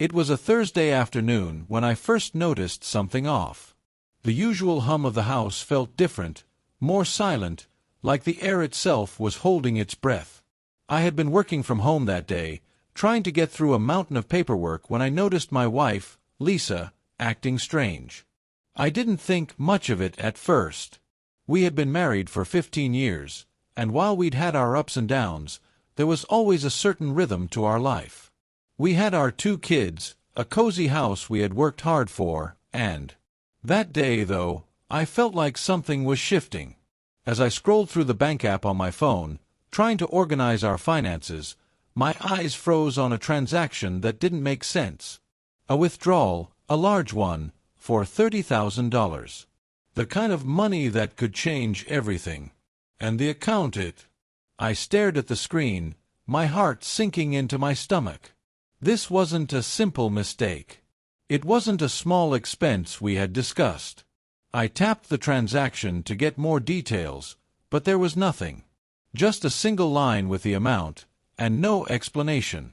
It was a Thursday afternoon when I first noticed something off. The usual hum of the house felt different, more silent, like the air itself was holding its breath. I had been working from home that day, trying to get through a mountain of paperwork when I noticed my wife, Lisa, acting strange. I didn't think much of it at first. We had been married for 15 years, and while we'd had our ups and downs, there was always a certain rhythm to our life. We had our 2 kids, a cozy house we had worked hard for, and that day, though, I felt like something was shifting. As I scrolled through the bank app on my phone, trying to organize our finances, my eyes froze on a transaction that didn't make sense. A withdrawal, a large one, for $30,000. The kind of money that could change everything. And the account I stared at the screen, my heart sinking into my stomach. This wasn't a simple mistake. It wasn't a small expense we had discussed. I tapped the transaction to get more details, but there was nothing. Just a single line with the amount, and no explanation.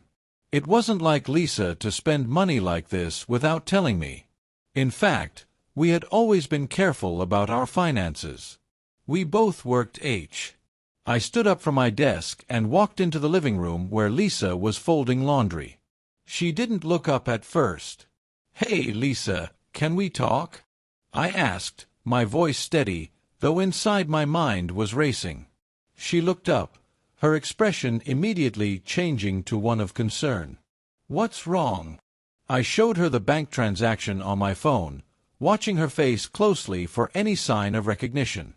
It wasn't like Lisa to spend money like this without telling me. In fact, we had always been careful about our finances. We both worked I stood up from my desk and walked into the living room where Lisa was folding laundry. She didn't look up at first. "Hey, Lisa, can we talk?" I asked, my voice steady, though inside my mind was racing. She looked up, her expression immediately changing to one of concern. "What's wrong?" I showed her the bank transaction on my phone, watching her face closely for any sign of recognition.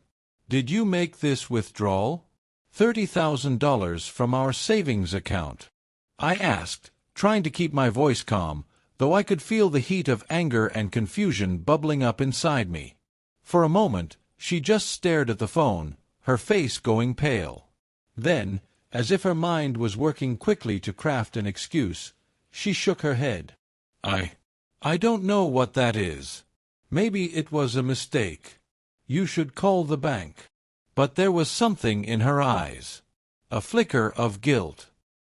"Did you make this withdrawal? $30,000 from our savings account?" I asked, trying to keep my voice calm, though I could feel the heat of anger and confusion bubbling up inside me. For a moment, she just stared at the phone, her face going pale. Then, as if her mind was working quickly to craft an excuse, she shook her head. I don't know what that is. Maybe it was a mistake. You should call the bank." But there was something in her eyes. A flicker of guilt.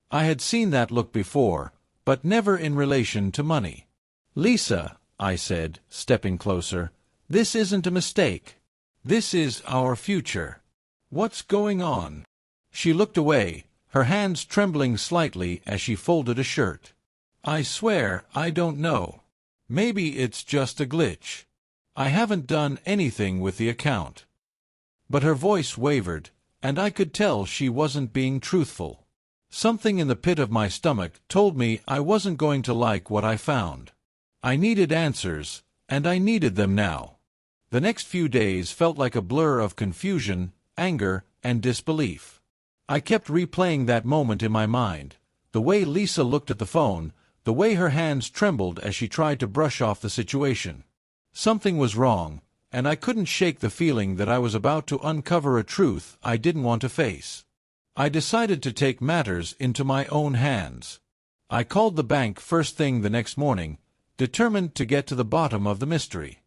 I had seen that look before, but never in relation to money. "Lisa," I said, stepping closer, "this isn't a mistake. This is our future. What's going on?" She looked away, her hands trembling slightly as she folded a shirt. "I swear I don't know. Maybe it's just a glitch. I haven't done anything with the account." But her voice wavered, and I could tell she wasn't being truthful. Something in the pit of my stomach told me I wasn't going to like what I found. I needed answers, and I needed them now. The next few days felt like a blur of confusion, anger, and disbelief. I kept replaying that moment in my mind, the way Lisa looked at the phone, the way her hands trembled as she tried to brush off the situation. Something was wrong, and I couldn't shake the feeling that I was about to uncover a truth I didn't want to face. I decided to take matters into my own hands. I called the bank first thing the next morning, determined to get to the bottom of the mystery.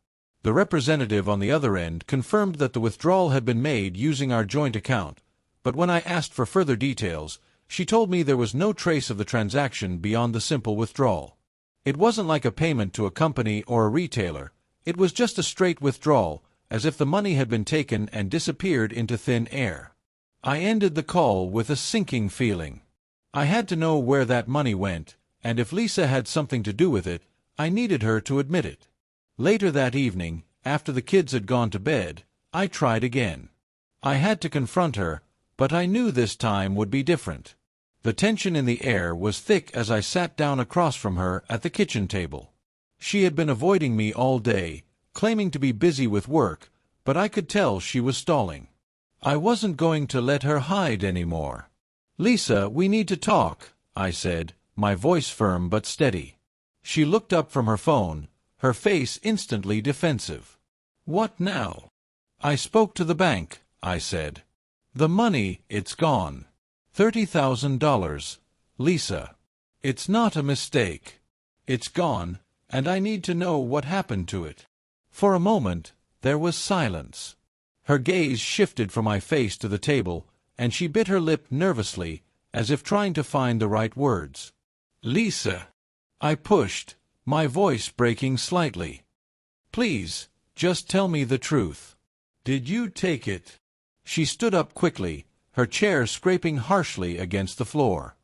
The representative on the other end confirmed that the withdrawal had been made using our joint account, but when I asked for further details, she told me there was no trace of the transaction beyond the simple withdrawal. It wasn't like a payment to a company or a retailer. It was just a straight withdrawal, as if the money had been taken and disappeared into thin air. I ended the call with a sinking feeling. I had to know where that money went, and if Lisa had something to do with it, I needed her to admit it. Later that evening, after the kids had gone to bed, I tried again. I had to confront her, but I knew this time would be different. The tension in the air was thick as I sat down across from her at the kitchen table. She had been avoiding me all day, claiming to be busy with work, but I could tell she was stalling. I wasn't going to let her hide anymore. "Lisa, we need to talk," I said, my voice firm but steady. She looked up from her phone, her face instantly defensive. "What now?" "I spoke to the bank," I said. "The money, it's gone. $30,000, Lisa. It's not a mistake. It's gone, and I need to know what happened to it." For a moment, there was silence. Her gaze shifted from my face to the table, and she bit her lip nervously, as if trying to find the right words. "Lisa," I pushed, my voice breaking slightly. Please, just tell me the truth. Did you take it? She stood up quickly, her chair scraping harshly against the floor.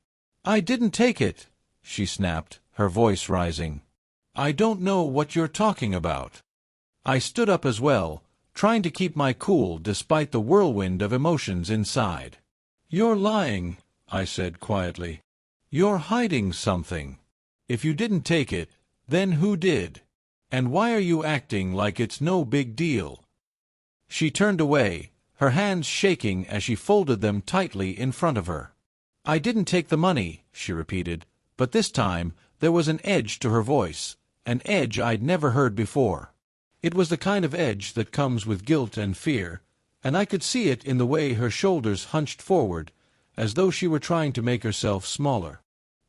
I didn't take it, she snapped, her voice rising. I don't know what you're talking about. I stood up as well, trying to keep my cool despite the whirlwind of emotions inside. You're lying, I said quietly. You're hiding something. If you didn't take it, then who did? And why are you acting like it's no big deal? She turned away, her hands shaking as she folded them tightly in front of her. I didn't take the money, she repeated, but this time there was an edge to her voice, an edge I'd never heard before. It was the kind of edge that comes with guilt and fear, and I could see it in the way her shoulders hunched forward, as though she were trying to make herself smaller.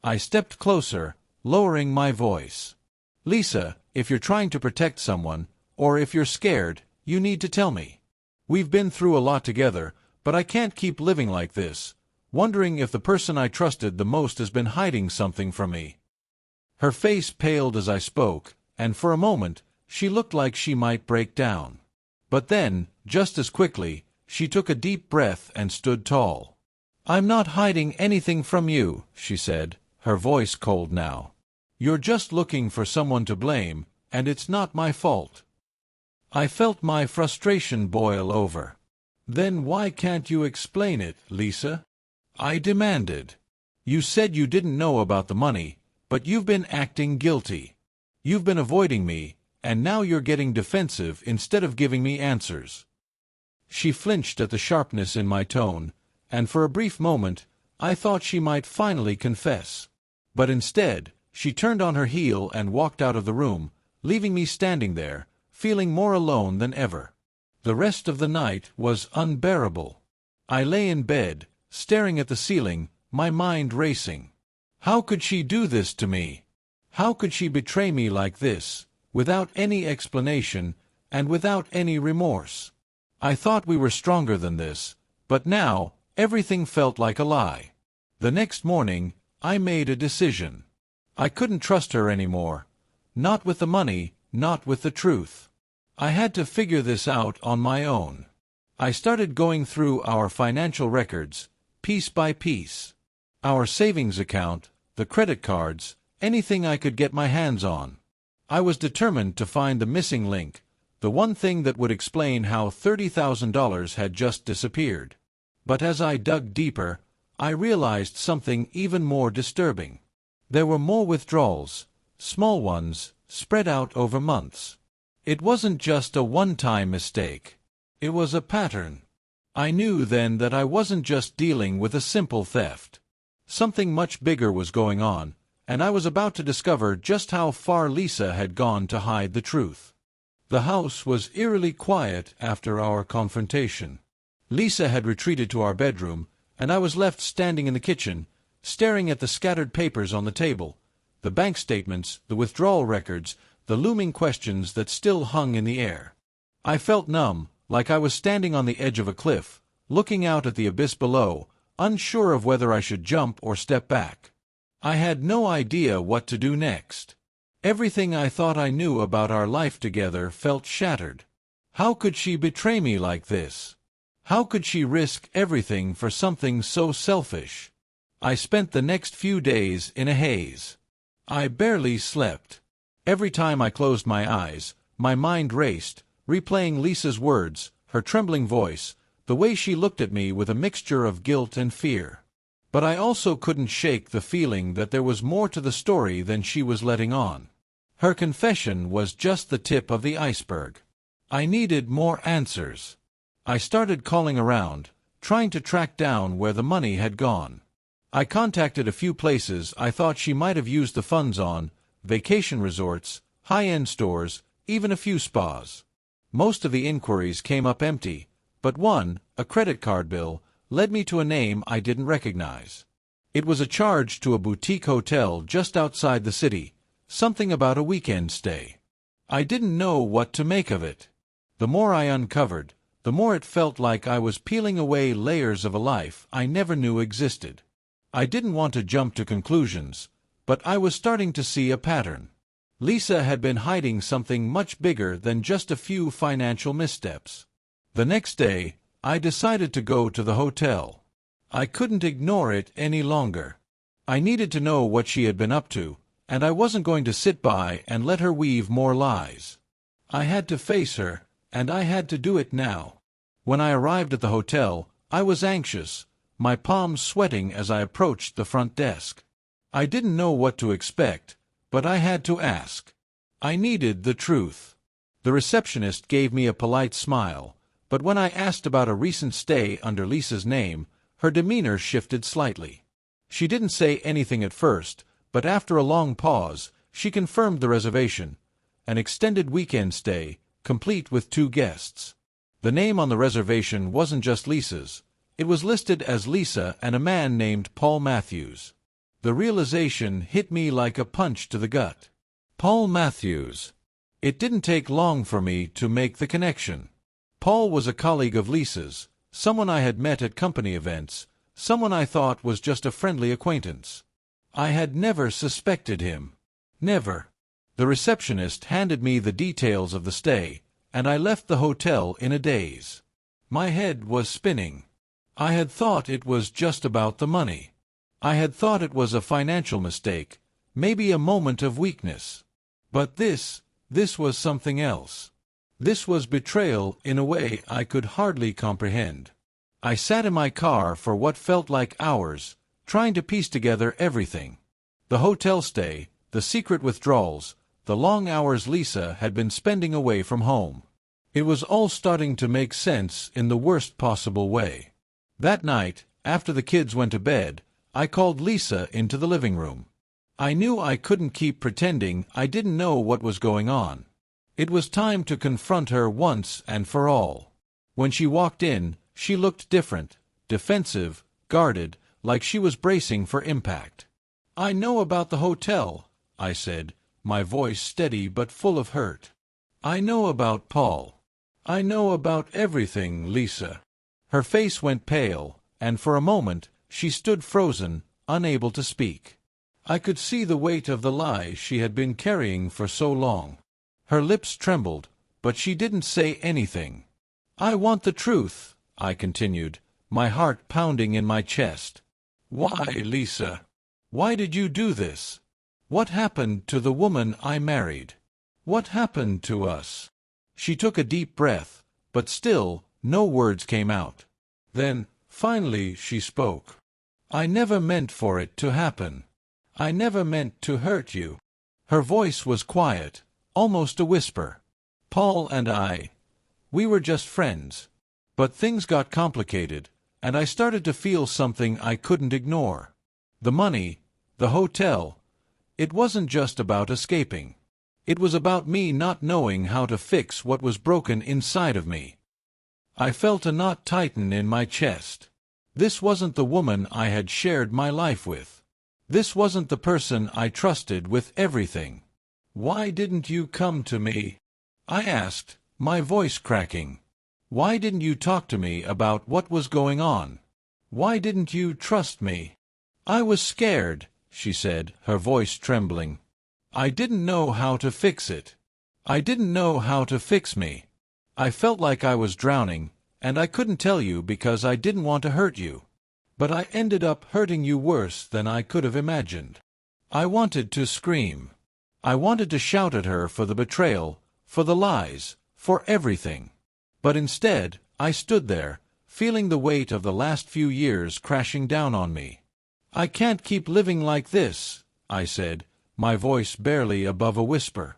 I stepped closer, lowering my voice. Lisa, if you're trying to protect someone, or if you're scared, you need to tell me. We've been through a lot together, but I can't keep living like this, wondering if the person I trusted the most has been hiding something from me. Her face paled as I spoke, and for a moment, she looked like she might break down. But then, just as quickly, she took a deep breath and stood tall. I'm not hiding anything from you, she said, her voice cold now. You're just looking for someone to blame, and it's not my fault. I felt my frustration boil over. Then why can't you explain it, Lisa? I demanded. You said you didn't know about the money, but you've been acting guilty. You've been avoiding me, and now you're getting defensive instead of giving me answers. She flinched at the sharpness in my tone, and for a brief moment, I thought she might finally confess. But instead, she turned on her heel and walked out of the room, leaving me standing there, feeling more alone than ever. The rest of the night was unbearable. I lay in bed, staring at the ceiling, my mind racing. How could she do this to me? How could she betray me like this, without any explanation, and without any remorse? I thought we were stronger than this, but now, everything felt like a lie. The next morning, I made a decision. I couldn't trust her anymore. Not with the money, not with the truth. I had to figure this out on my own. I started going through our financial records, piece by piece. Our savings account, the credit cards, anything I could get my hands on. I was determined to find the missing link, the one thing that would explain how $30,000 had just disappeared. But as I dug deeper, I realized something even more disturbing. There were more withdrawals, small ones, spread out over months. It wasn't just a one-time mistake. It was a pattern. I knew then that I wasn't just dealing with a simple theft. Something much bigger was going on, and I was about to discover just how far Lisa had gone to hide the truth. The house was eerily quiet after our confrontation. Lisa had retreated to our bedroom, and I was left standing in the kitchen, staring at the scattered papers on the table, the bank statements, the withdrawal records, the looming questions that still hung in the air. I felt numb, like I was standing on the edge of a cliff, looking out at the abyss below, unsure of whether I should jump or step back. I had no idea what to do next. Everything I thought I knew about our life together felt shattered. How could she betray me like this? How could she risk everything for something so selfish? I spent the next few days in a haze. I barely slept. Every time I closed my eyes, my mind raced, replaying Lisa's words, her trembling voice, the way she looked at me with a mixture of guilt and fear. But I also couldn't shake the feeling that there was more to the story than she was letting on. Her confession was just the tip of the iceberg. I needed more answers. I started calling around, trying to track down where the money had gone. I contacted a few places I thought she might have used the funds on, vacation resorts, high-end stores, even a few spas. Most of the inquiries came up empty, but one, a credit card bill, led me to a name I didn't recognize. It was a charge to a boutique hotel just outside the city, something about a weekend stay. I didn't know what to make of it. The more I uncovered, the more it felt like I was peeling away layers of a life I never knew existed. I didn't want to jump to conclusions, But I was starting to see a pattern. Lisa had been hiding something much bigger than just a few financial missteps. The next day, I decided to go to the hotel. I couldn't ignore it any longer. I needed to know what she had been up to, and I wasn't going to sit by and let her weave more lies. I had to face her, and I had to do it now. When I arrived at the hotel, I was anxious, my palms sweating as I approached the front desk. I didn't know what to expect, but I had to ask. I needed the truth. The receptionist gave me a polite smile, but when I asked about a recent stay under Lisa's name, her demeanor shifted slightly. She didn't say anything at first, but after a long pause, she confirmed the reservation, an extended weekend stay, complete with 2 guests. The name on the reservation wasn't just Lisa's. It was listed as Lisa and a man named Paul Matthews. The realization hit me like a punch to the gut. Paul Matthews. It didn't take long for me to make the connection. Paul was a colleague of Lisa's, someone I had met at company events, someone I thought was just a friendly acquaintance. I had never suspected him. Never. The receptionist handed me the details of the stay, and I left the hotel in a daze. My head was spinning. I had thought it was just about the money. I had thought it was a financial mistake, maybe a moment of weakness. But this was something else. This was betrayal in a way I could hardly comprehend. I sat in my car for what felt like hours, trying to piece together everything. The hotel stay, the secret withdrawals, the long hours Lisa had been spending away from home. It was all starting to make sense in the worst possible way. That night, after the kids went to bed, I called Lisa into the living room. I knew I couldn't keep pretending I didn't know what was going on. It was time to confront her once and for all. When she walked in, she looked different, defensive, guarded, like she was bracing for impact. "I know about the hotel," I said, my voice steady but full of hurt. "I know about Paul. I know about everything, Lisa." Her face went pale, and for a moment, she stood frozen, unable to speak. I could see the weight of the lie she had been carrying for so long. Her lips trembled, but she didn't say anything. "I want the truth," I continued, my heart pounding in my chest. "Why, Lisa? Why did you do this? What happened to the woman I married? What happened to us?" She took a deep breath, but still no words came out. Then, finally, she spoke. "I never meant for it to happen. I never meant to hurt you." Her voice was quiet, almost a whisper. "Paul and we were just friends. But things got complicated, and I started to feel something I couldn't ignore. The money, the hotel. It wasn't just about escaping. It was about me not knowing how to fix what was broken inside of me." I felt a knot tighten in my chest. This wasn't the woman I had shared my life with. This wasn't the person I trusted with everything. "Why didn't you come to me?" I asked, my voice cracking. "Why didn't you talk to me about what was going on? Why didn't you trust me?" "I was scared," she said, her voice trembling. "I didn't know how to fix it. I didn't know how to fix me. I felt like I was drowning, and I couldn't tell you because I didn't want to hurt you. But I ended up hurting you worse than I could have imagined." I wanted to scream. I wanted to shout at her for the betrayal, for the lies, for everything. But instead, I stood there, feeling the weight of the last few years crashing down on me. "I can't keep living like this," I said, my voice barely above a whisper.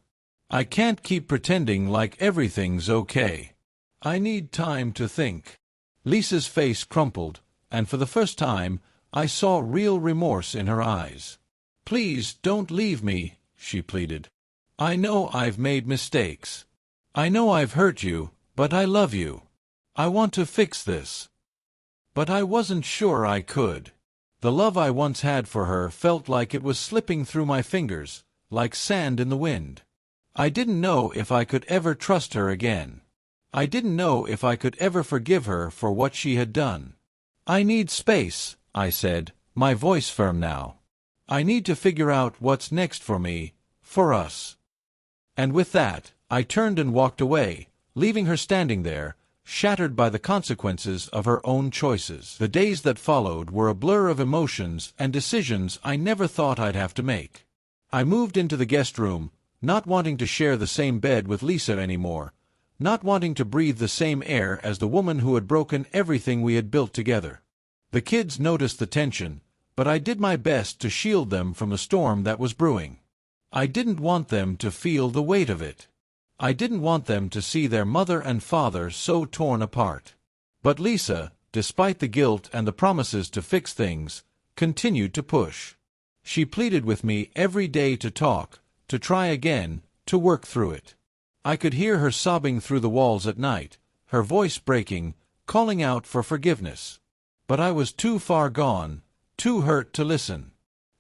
"I can't keep pretending like everything's okay. I need time to think." Lisa's face crumpled, and for the first time, I saw real remorse in her eyes. "Please don't leave me," she pleaded. "I know I've made mistakes. I know I've hurt you, but I love you. I want to fix this." But I wasn't sure I could. The love I once had for her felt like it was slipping through my fingers, like sand in the wind. I didn't know if I could ever trust her again. I didn't know if I could ever forgive her for what she had done. "I need space," I said, my voice firm now. I need to figure out what's next for me, for us. And with that, I turned and walked away, leaving her standing there, shattered by the consequences of her own choices. The days that followed were a blur of emotions and decisions I never thought I'd have to make. I moved into the guest room, not wanting to share the same bed with Lisa anymore, not wanting to breathe the same air as the woman who had broken everything we had built together. The kids noticed the tension, but I did my best to shield them from the storm that was brewing. I didn't want them to feel the weight of it. I didn't want them to see their mother and father so torn apart. But Lisa, despite the guilt and the promises to fix things, continued to push. She pleaded with me every day to talk, to try again, to work through it. I could hear her sobbing through the walls at night, her voice breaking, calling out for forgiveness. But I was too far gone, too hurt to listen.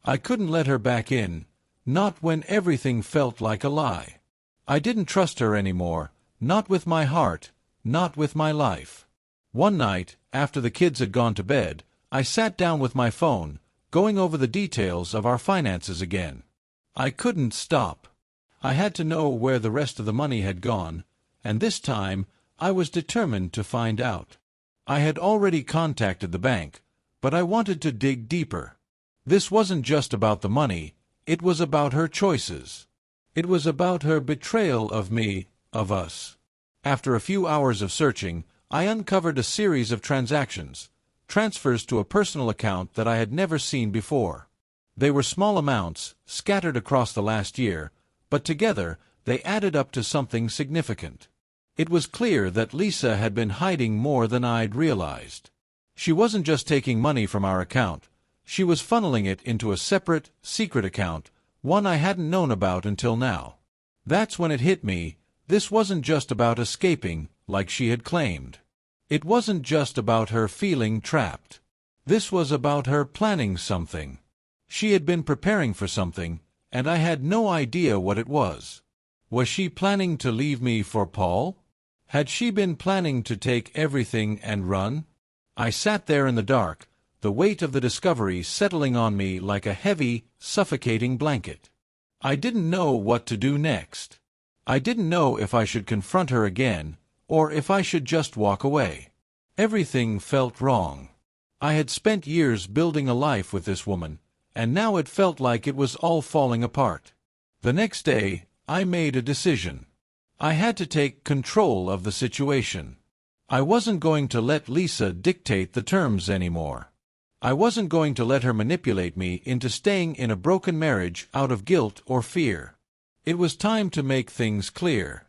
I couldn't let her back in, not when everything felt like a lie. I didn't trust her anymore, not with my heart, not with my life. One night, after the kids had gone to bed, I sat down with my phone, going over the details of our finances again. I couldn't stop. I had to know where the rest of the money had gone, and this time I was determined to find out. I had already contacted the bank, but I wanted to dig deeper. This wasn't just about the money, it was about her choices. It was about her betrayal of me, of us. After a few hours of searching, I uncovered a series of transactions, transfers to a personal account that I had never seen before. They were small amounts, scattered across the last year, but together they added up to something significant. It was clear that Lisa had been hiding more than I'd realized. She wasn't just taking money from our account, she was funneling it into a separate, secret account, one I hadn't known about until now. That's when it hit me, this wasn't just about escaping, like she had claimed. It wasn't just about her feeling trapped. This was about her planning something. She had been preparing for something, and I had no idea what it was. Was she planning to leave me for Paul? Had she been planning to take everything and run? I sat there in the dark, the weight of the discovery settling on me like a heavy, suffocating blanket. I didn't know what to do next. I didn't know if I should confront her again, or if I should just walk away. Everything felt wrong. I had spent years building a life with this woman, and now it felt like it was all falling apart. The next day, I made a decision. I had to take control of the situation. I wasn't going to let Lisa dictate the terms anymore. I wasn't going to let her manipulate me into staying in a broken marriage out of guilt or fear. It was time to make things clear.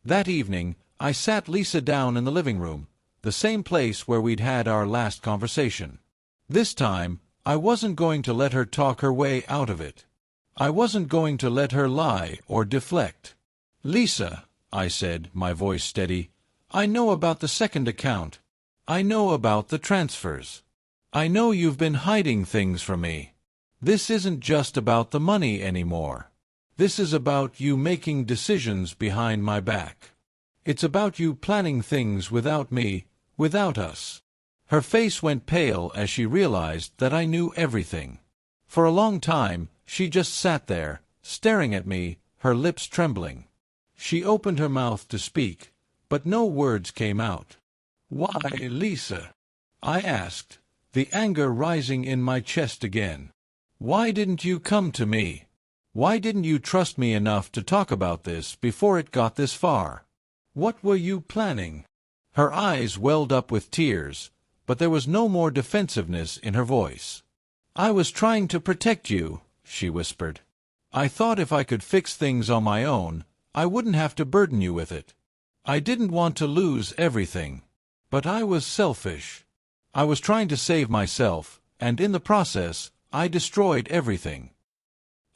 That evening, I sat Lisa down in the living room, the same place where we'd had our last conversation. This time, I wasn't going to let her talk her way out of it. I wasn't going to let her lie or deflect. "Lisa," I said, my voice steady, "I know about the second account. I know about the transfers. I know you've been hiding things from me. This isn't just about the money anymore. This is about you making decisions behind my back. It's about you planning things without me, without us." Her face went pale as she realized that I knew everything. For a long time, she just sat there, staring at me, her lips trembling. She opened her mouth to speak, but no words came out. "Why, Lisa?" I asked, the anger rising in my chest again. "Why didn't you come to me? Why didn't you trust me enough to talk about this before it got this far? What were you planning?" Her eyes welled up with tears, but there was no more defensiveness in her voice. "I was trying to protect you," she whispered. "I thought if I could fix things on my own, I wouldn't have to burden you with it. I didn't want to lose everything. But I was selfish. I was trying to save myself, and in the process, I destroyed everything."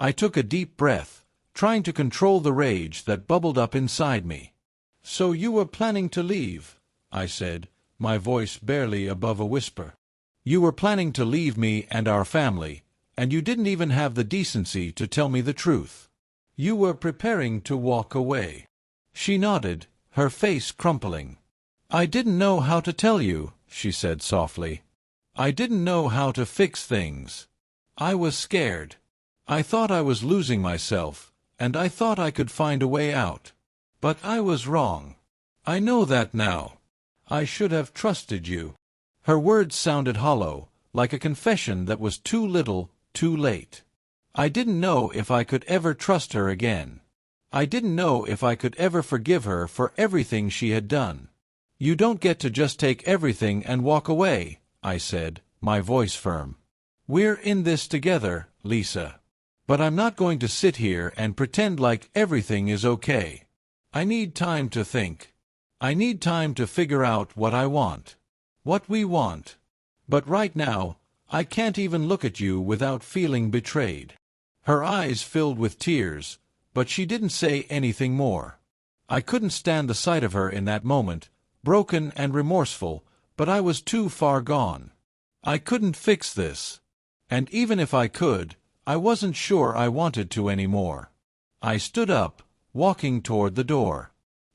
I took a deep breath, trying to control the rage that bubbled up inside me. "So you were planning to leave," I said, my voice barely above a whisper. "You were planning to leave me and our family, and you didn't even have the decency to tell me the truth. You were preparing to walk away." She nodded, her face crumpling. "I didn't know how to tell you," she said softly. "I didn't know how to fix things. I was scared. I thought I was losing myself, and I thought I could find a way out. But I was wrong. I know that now. I should have trusted you." Her words sounded hollow, like a confession that was too little, too late. I didn't know if I could ever trust her again. I didn't know if I could ever forgive her for everything she had done. "You don't get to just take everything and walk away," I said, my voice firm. "We're in this together, Lisa. But I'm not going to sit here and pretend like everything is okay. I need time to think. I need time to figure out what I want. What we want. But right now, I can't even look at you without feeling betrayed." Her eyes filled with tears, but she didn't say anything more. I couldn't stand the sight of her in that moment, broken and remorseful, but I was too far gone. I couldn't fix this. And even if I could, I wasn't sure I wanted to anymore. I stood up, walking toward the door.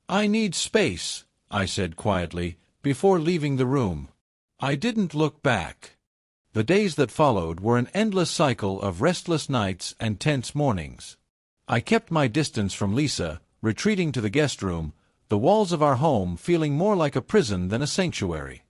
"I need space," I said quietly, before leaving the room. I didn't look back. The days that followed were an endless cycle of restless nights and tense mornings. I kept my distance from Lisa, retreating to the guest room, the walls of our home feeling more like a prison than a sanctuary.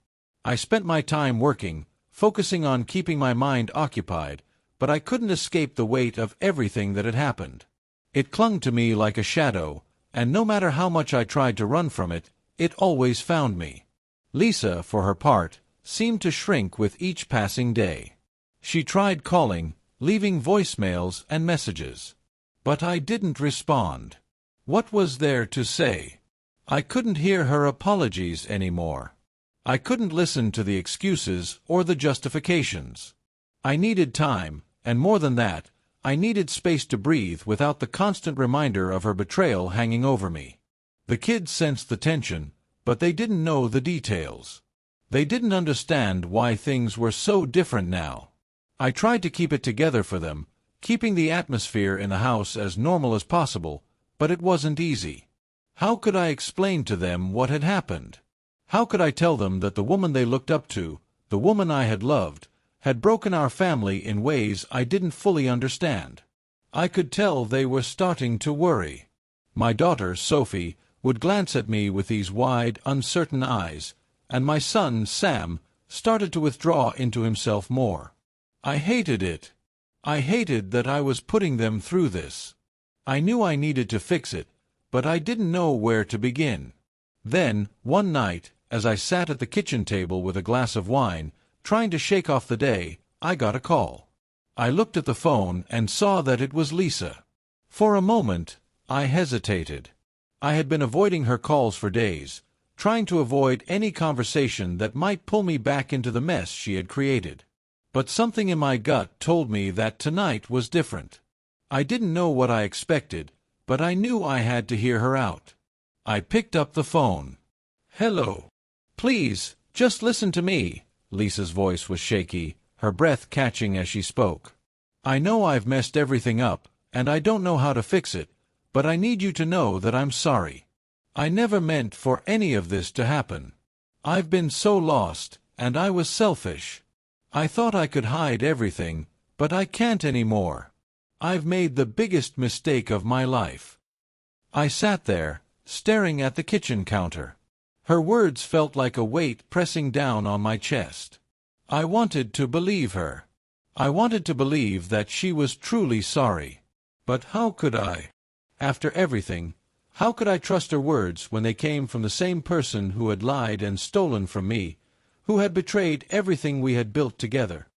I spent my time working, focusing on keeping my mind occupied, but I couldn't escape the weight of everything that had happened. It clung to me like a shadow, and no matter how much I tried to run from it, it always found me. Lisa, for her part, seemed to shrink with each passing day. She tried calling, leaving voicemails and messages. But I didn't respond. What was there to say? I couldn't hear her apologies anymore. I couldn't listen to the excuses or the justifications. I needed time, and more than that, I needed space to breathe without the constant reminder of her betrayal hanging over me. The kids sensed the tension, but they didn't know the details. They didn't understand why things were so different now. I tried to keep it together for them, keeping the atmosphere in the house as normal as possible, but it wasn't easy. How could I explain to them what had happened? How could I tell them that the woman they looked up to, the woman I had loved, had broken our family in ways I didn't fully understand? I could tell they were starting to worry. My daughter, Sophie, would glance at me with these wide, uncertain eyes, and my son, Sam, started to withdraw into himself more. I hated it. I hated that I was putting them through this. I knew I needed to fix it, but I didn't know where to begin. Then, one night, as I sat at the kitchen table with a glass of wine, trying to shake off the day, I got a call. I looked at the phone and saw that it was Lisa. For a moment, I hesitated. I had been avoiding her calls for days, trying to avoid any conversation that might pull me back into the mess she had created. But something in my gut told me that tonight was different. I didn't know what I expected, but I knew I had to hear her out. I picked up the phone. "Hello. Please, just listen to me." Lisa's voice was shaky, her breath catching as she spoke. "I know I've messed everything up, and I don't know how to fix it, but I need you to know that I'm sorry. I never meant for any of this to happen. I've been so lost, and I was selfish. I thought I could hide everything, but I can't anymore. I've made the biggest mistake of my life." I sat there, staring at the kitchen counter. Her words felt like a weight pressing down on my chest. I wanted to believe her. I wanted to believe that she was truly sorry. But how could I? After everything, how could I trust her words when they came from the same person who had lied and stolen from me, who had betrayed everything we had built together?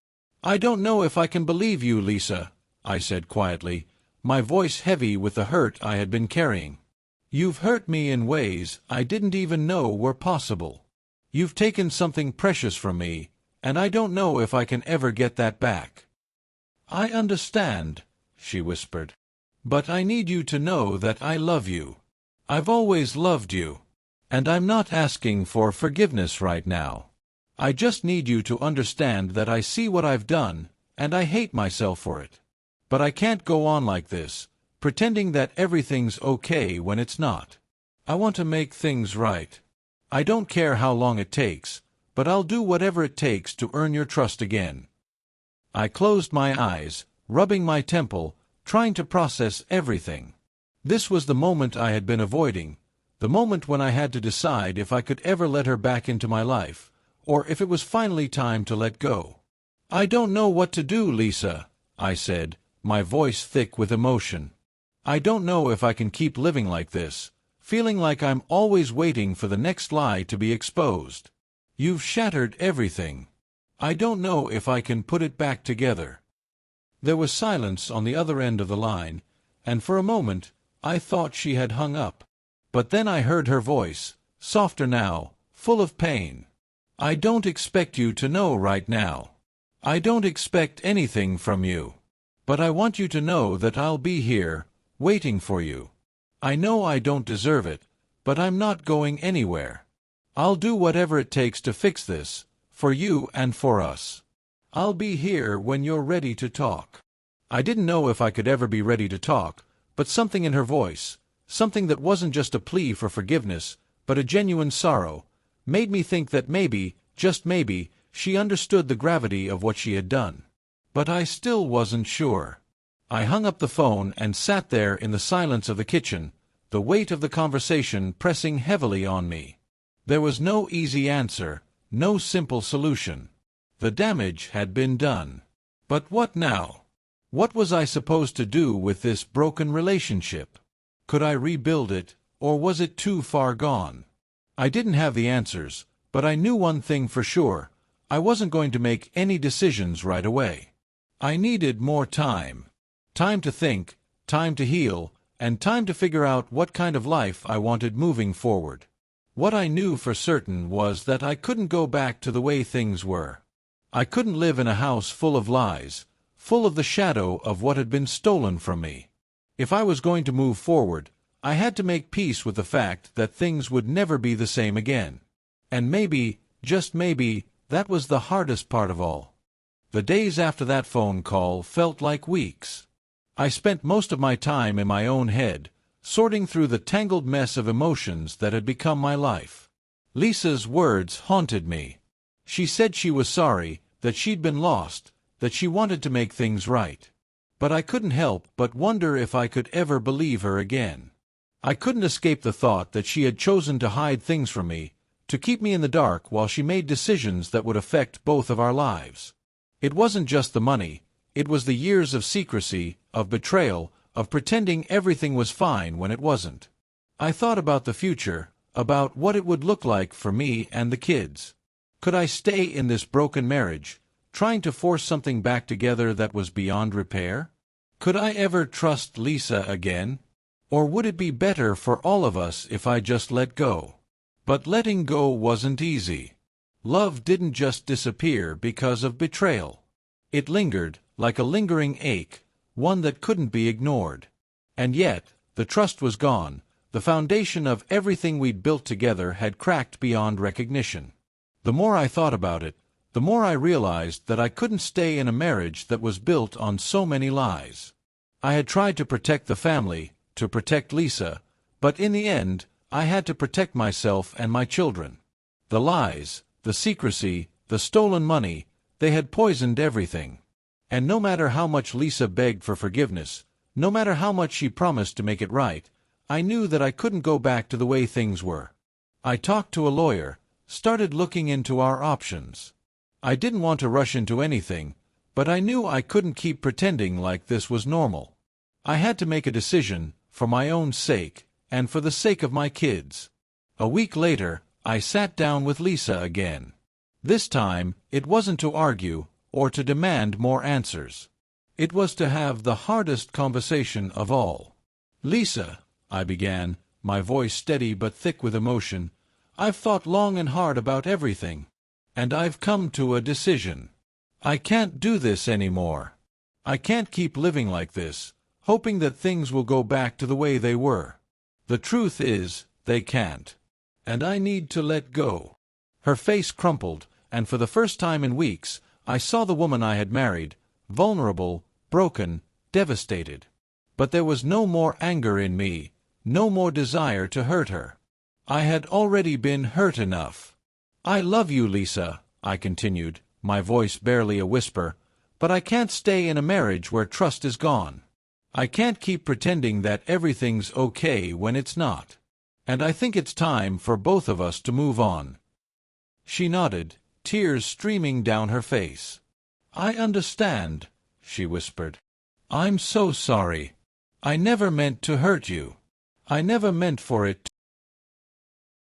"I don't know if I can believe you, Lisa," I said quietly, my voice heavy with the hurt I had been carrying. "You've hurt me in ways I didn't even know were possible. You've taken something precious from me, and I don't know if I can ever get that back." "I understand," she whispered. "But I need you to know that I love you. I've always loved you. And I'm not asking for forgiveness right now. I just need you to understand that I see what I've done, and I hate myself for it. But I can't go on like this, pretending that everything's okay when it's not. I want to make things right. I don't care how long it takes, but I'll do whatever it takes to earn your trust again." I closed my eyes, rubbing my temple, trying to process everything. This was the moment I had been avoiding, the moment when I had to decide if I could ever let her back into my life, or if it was finally time to let go. "I don't know what to do, Lisa," I said, my voice thick with emotion. "I don't know if I can keep living like this, feeling like I'm always waiting for the next lie to be exposed. You've shattered everything. I don't know if I can put it back together." There was silence on the other end of the line, and for a moment I thought she had hung up. But then I heard her voice, softer now, full of pain. "I don't expect you to know right now. I don't expect anything from you. But I want you to know that I'll be here, waiting for you. I know I don't deserve it, but I'm not going anywhere. I'll do whatever it takes to fix this, for you and for us. I'll be here when you're ready to talk." I didn't know if I could ever be ready to talk, but something in her voice, something that wasn't just a plea for forgiveness, but a genuine sorrow, made me think that maybe, just maybe, she understood the gravity of what she had done. But I still wasn't sure. I hung up the phone and sat there in the silence of the kitchen, the weight of the conversation pressing heavily on me. There was no easy answer, no simple solution. The damage had been done. But what now? What was I supposed to do with this broken relationship? Could I rebuild it, or was it too far gone? I didn't have the answers, but I knew one thing for sure. I wasn't going to make any decisions right away. I needed more time. Time to think, time to heal, and time to figure out what kind of life I wanted moving forward. What I knew for certain was that I couldn't go back to the way things were. I couldn't live in a house full of lies, full of the shadow of what had been stolen from me. If I was going to move forward, I had to make peace with the fact that things would never be the same again. And maybe, just maybe, that was the hardest part of all. The days after that phone call felt like weeks. I spent most of my time in my own head, sorting through the tangled mess of emotions that had become my life. Lisa's words haunted me. She said she was sorry, that she'd been lost, that she wanted to make things right. But I couldn't help but wonder if I could ever believe her again. I couldn't escape the thought that she had chosen to hide things from me, to keep me in the dark while she made decisions that would affect both of our lives. It wasn't just the money, it was the years of secrecy, of betrayal, of pretending everything was fine when it wasn't. I thought about the future, about what it would look like for me and the kids. Could I stay in this broken marriage, trying to force something back together that was beyond repair? Could I ever trust Lisa again? Or would it be better for all of us if I just let go? But letting go wasn't easy. Love didn't just disappear because of betrayal. It lingered, like a lingering ache, one that couldn't be ignored. And yet, the trust was gone, the foundation of everything we'd built together had cracked beyond recognition. The more I thought about it, the more I realized that I couldn't stay in a marriage that was built on so many lies. I had tried to protect the family, to protect Lisa, but in the end, I had to protect myself and my children. The lies, the secrecy, the stolen money, they had poisoned everything. And no matter how much Lisa begged for forgiveness, no matter how much she promised to make it right, I knew that I couldn't go back to the way things were. I talked to a lawyer, started looking into our options. I didn't want to rush into anything, but I knew I couldn't keep pretending like this was normal. I had to make a decision, for my own sake, and for the sake of my kids. A week later, I sat down with Lisa again. This time, it wasn't to argue, or to demand more answers. It was to have the hardest conversation of all. "Lisa," I began, my voice steady but thick with emotion, "I've thought long and hard about everything. And I've come to a decision. I can't do this anymore. I can't keep living like this, hoping that things will go back to the way they were. The truth is, they can't. And I need to let go." Her face crumpled, and for the first time in weeks, I saw the woman I had married, vulnerable, broken, devastated. But there was no more anger in me, no more desire to hurt her. I had already been hurt enough. "I love you, Lisa," I continued, my voice barely a whisper, But I can't stay in a marriage where trust is gone. I can't keep pretending that everything's okay when it's not. And I think it's time for both of us to move on." She nodded, tears streaming down her face. "I understand," she whispered. "I'm so sorry. I never meant to hurt you. I never meant for it